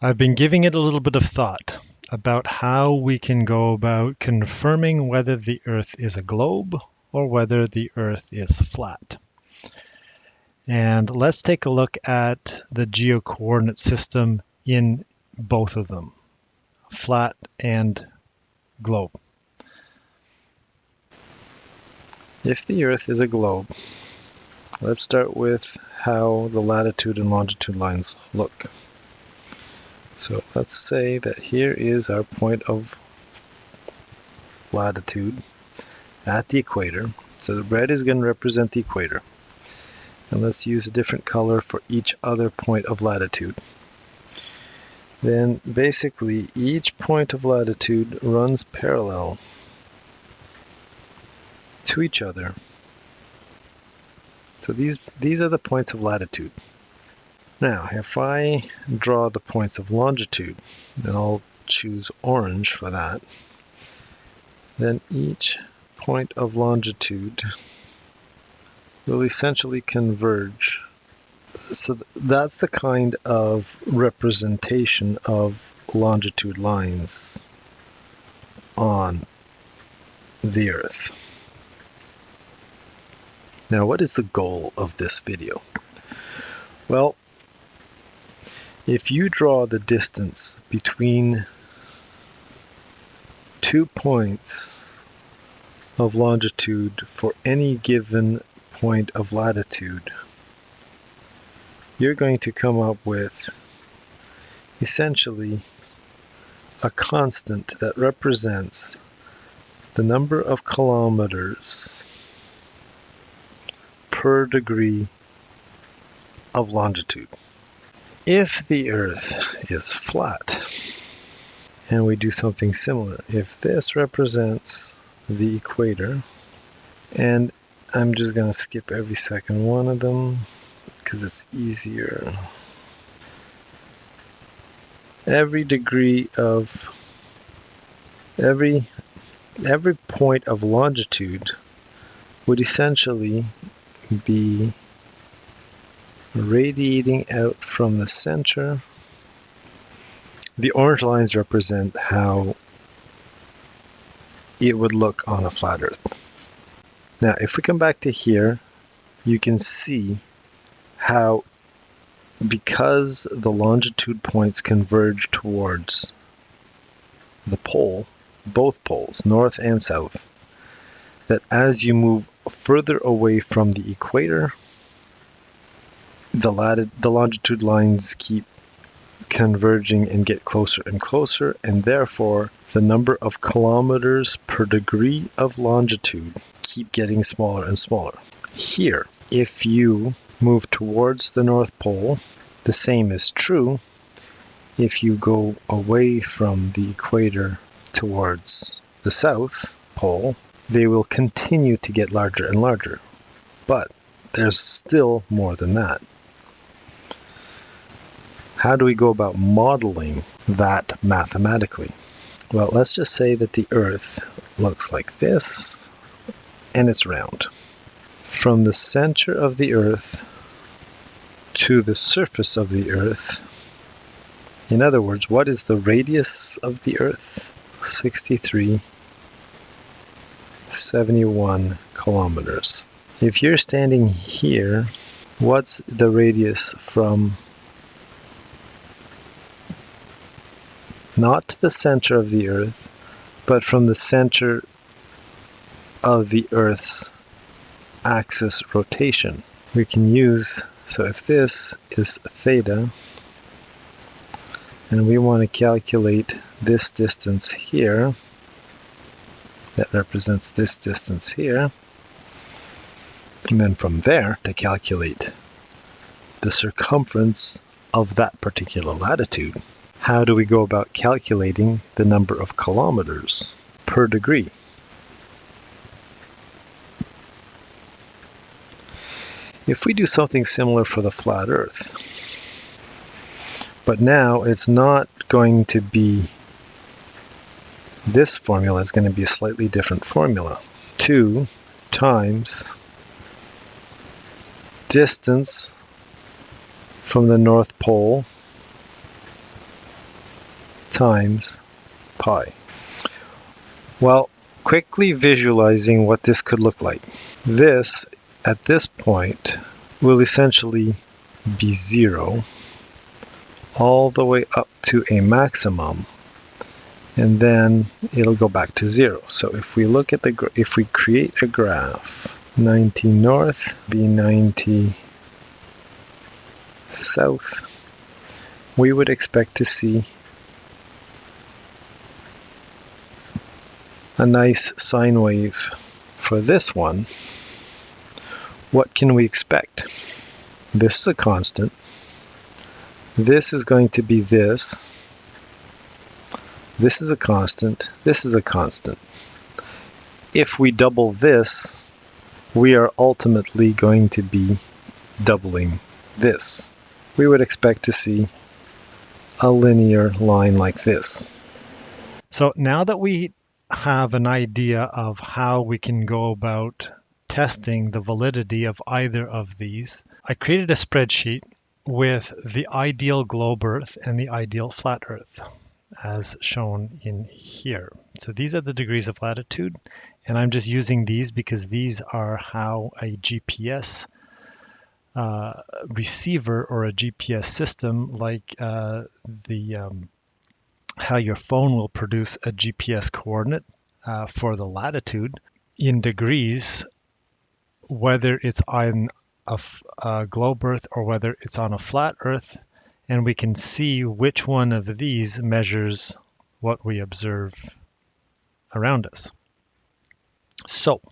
I've been giving it a little bit of thought about how we can go about confirming whether the Earth is a globe or whether the Earth is flat. And let's take a look at the geocoordinate system in both of them, flat and globe. If the Earth is a globe, let's start with how the latitude and longitude lines look. So let's say that here is our point of latitude at the equator. So the red is going to represent the equator. And let's use a different color for each other point of latitude. Then basically each point of latitude runs parallel to each other. So these are the points of latitude. Now, if I draw the points of longitude, and I'll choose orange for that, then each point of longitude will essentially converge. So that's the kind of representation of longitude lines on the Earth. Now, what is the goal of this video? Well, if you draw the distance between 2 points of longitude for any given point of latitude, you're going to come up with essentially a constant that represents the number of kilometers per degree of longitude. If the Earth is flat, and we do something similar, if this represents the equator, and I'm just going to skip every second one of them because it's easier. Every point of longitude would essentially be radiating out from the center. The orange lines represent how it would look on a flat Earth. Now, if we come back to here, you can see how, because the longitude points converge towards the pole, both poles, north and south, that as you move further away from the equator, the longitude lines keep converging and get closer and closer, and therefore the number of kilometers per degree of longitude keep getting smaller and smaller. Here, if you move towards the North Pole, the same is true if you go away from the equator towards the South Pole. They will continue to get larger and larger, but there's still more than that. How do we go about modeling that mathematically? Well, let's just say that the Earth looks like this, and it's round. From the center of the Earth to the surface of the Earth, in other words, what is the radius of the Earth? 6371 kilometers. If you're standing here, what's the radius from not to the center of the Earth, but from the center of the Earth's axis rotation? We can use, so if this is theta, and we want to calculate this distance here, that represents this distance here, and then from there to calculate the circumference of that particular latitude. How do we go about calculating the number of kilometers per degree? If we do something similar for the flat Earth, but now it's not going to be this formula, it's going to be a slightly different formula. 2 times distance from the North Pole times pi. Well, quickly visualizing what this could look like. This, at this point, will essentially be 0 all the way up to a maximum, and then it'll go back to 0. So if we look at if we create a graph, 90 north be 90 south, we would expect to see a nice sine wave. For this one, what can we expect? This is a constant. This is going to be this. This is a constant. This is a constant. If we double this, we are ultimately going to be doubling this. We would expect to see a linear line like this. So now that we have an idea of how we can go about testing the validity of either of these, I created a spreadsheet with the ideal globe Earth and the ideal flat Earth, as shown in here. So these are the degrees of latitude, and I'm just using these because these are how a GPS receiver or a GPS system, like how your phone will produce a GPS coordinate for the latitude in degrees, whether it's on a globe Earth or whether it's on a flat Earth, and we can see which one of these measures what we observe around us. So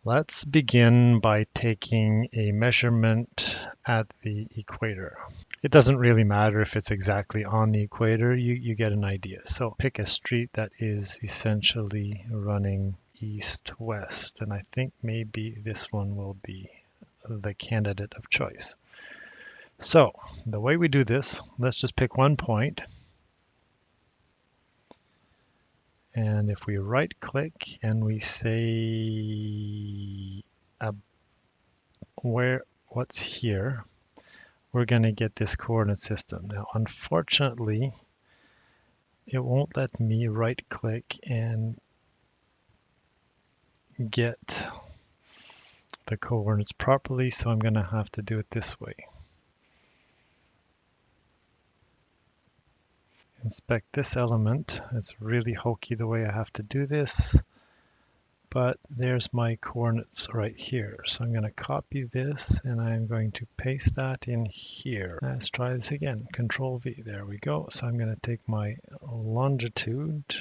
let's begin by taking a measurement at the equator. It doesn't really matter if it's exactly on the equator, you get an idea. So pick a street that is essentially running east-west, and I think maybe this one will be the candidate of choice. So the way we do this, let's just pick one point, and if we right click and we say what's here, we're going to get this coordinate system. Now unfortunately it won't let me right click and get the coordinates properly, so I'm going to have to do it this way. Inspect this element. It's really hokey the way I have to do this, but there's my coordinates right here. So I'm going to copy this and I'm going to paste that in here. Let's try this again. Control V. There we go. So I'm going to take my longitude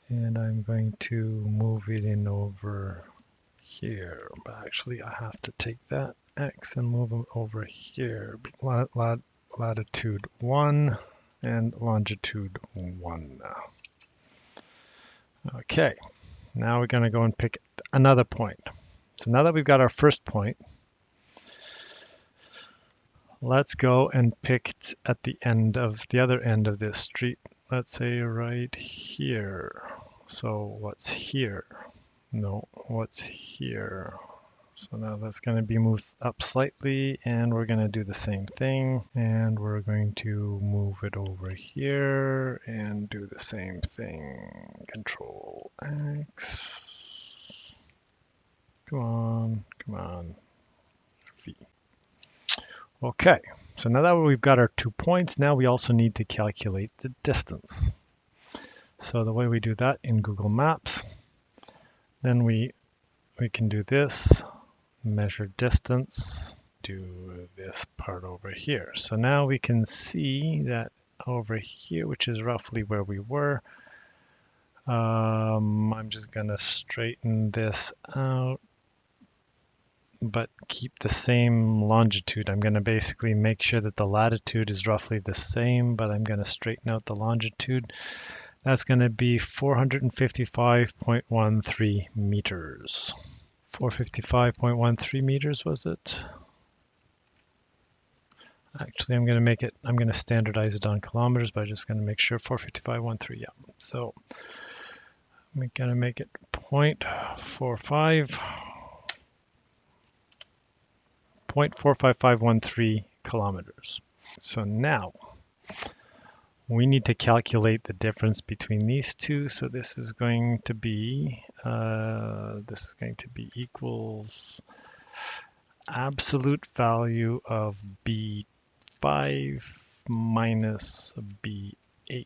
and I'm going to move it in over here. But actually I have to take that X and move them over here. Latitude 1 and longitude 1. Okay, now we're going to go and pick another point. So now that we've got our first point, let's go and pick at the other end of this street. Let's say right here. So what's here? No, what's here? So now that's going to be moved up slightly, and we're going to do the same thing, and we're going to move it over here and do the same thing. Control X. Come on, V. Okay, so now that we've got our 2 points, now we also need to calculate the distance. So the way we do that in Google Maps, then we can do this. Measure distance, do this part over here. So now we can see that over here, which is roughly where we were, I'm just going to straighten this out, but keep the same longitude. I'm going to basically make sure that the latitude is roughly the same, but I'm going to straighten out the longitude. That's going to be 455.13 meters. 455.13 meters, was it? Actually, I'm going to standardize it on kilometers, but I'm just going to make sure 455.13, yeah. So I'm going to make it 0.45513 kilometers. So now we need to calculate the difference between these two. So this is going to be equals absolute value of B5 minus B8.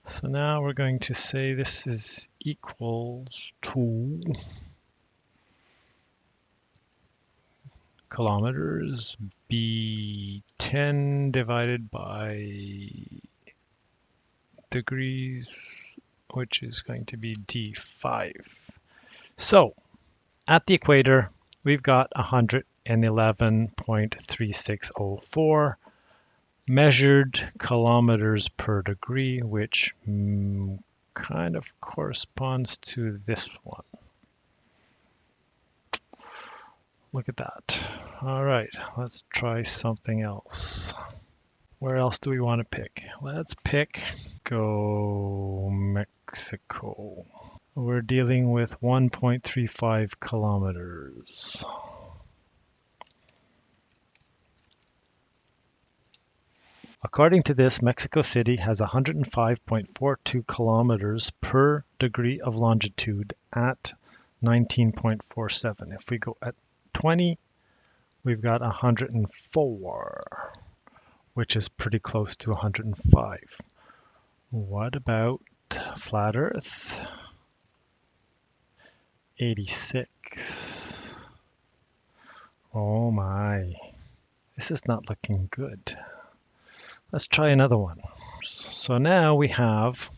So now we're going to say this is equals to kilometers B10 divided by degrees, which is going to be D5. So at the equator, we've got 111.3604 measured kilometers per degree, which kind of corresponds to this one. Look at that. All right, let's try something else. Where else do we want to pick? Let's pick go Mexico. We're dealing with 1.35 kilometers. According to this, Mexico City has 105.42 kilometers per degree of longitude at 19.47. If we go at 20, we've got 104, which is pretty close to 105. What about flat Earth? 86. Oh my, this is not looking good. Let's try another one. So now we have,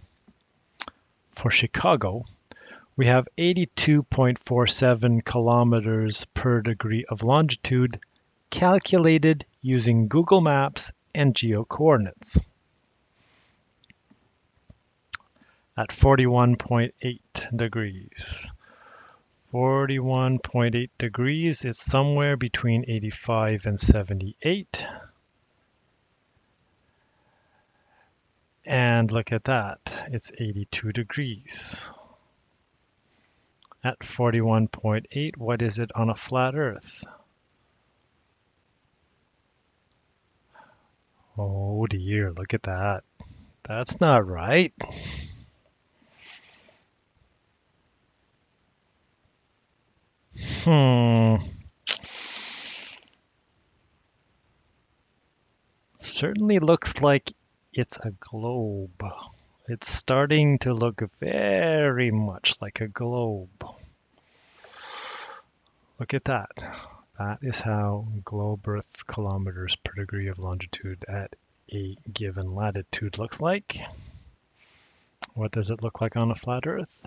for Chicago, we have 82.47 kilometers per degree of longitude calculated using Google Maps and Geocoordinates at 41.8 degrees. 41.8 degrees is somewhere between 85 and 78. And look at that, it's 82 degrees. At 41.8, what is it on a flat Earth? Oh dear, look at that. That's not right. Certainly looks like it's a globe. It's starting to look very much like a globe. Look at that. That is how globe Earth kilometers per degree of longitude at a given latitude looks like. What does it look like on a flat Earth?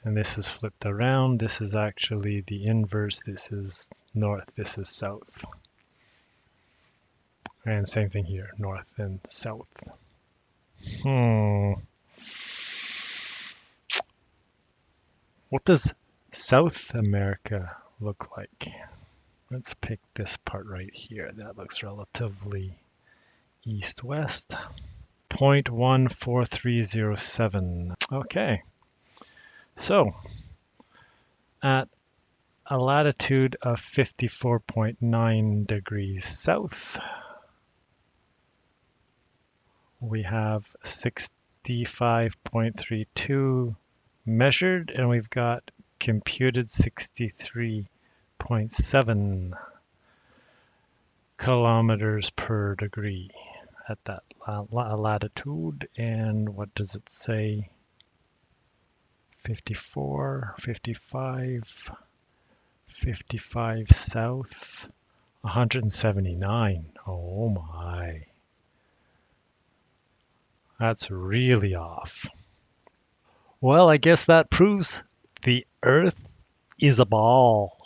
And this is flipped around. This is actually the inverse. This is north, this is south. And same thing here, north and south. What does South America look like? Let's pick this part right here. That looks relatively east-west. 0.14307. Okay. So, at a latitude of 54.9 degrees south, we have 65.32 measured, and we've got computed 63.7 kilometers per degree at that latitude. And what does it say? 54, 55, 55 south, 179. Oh my. That's really off. Well, I guess that proves the Earth is a ball.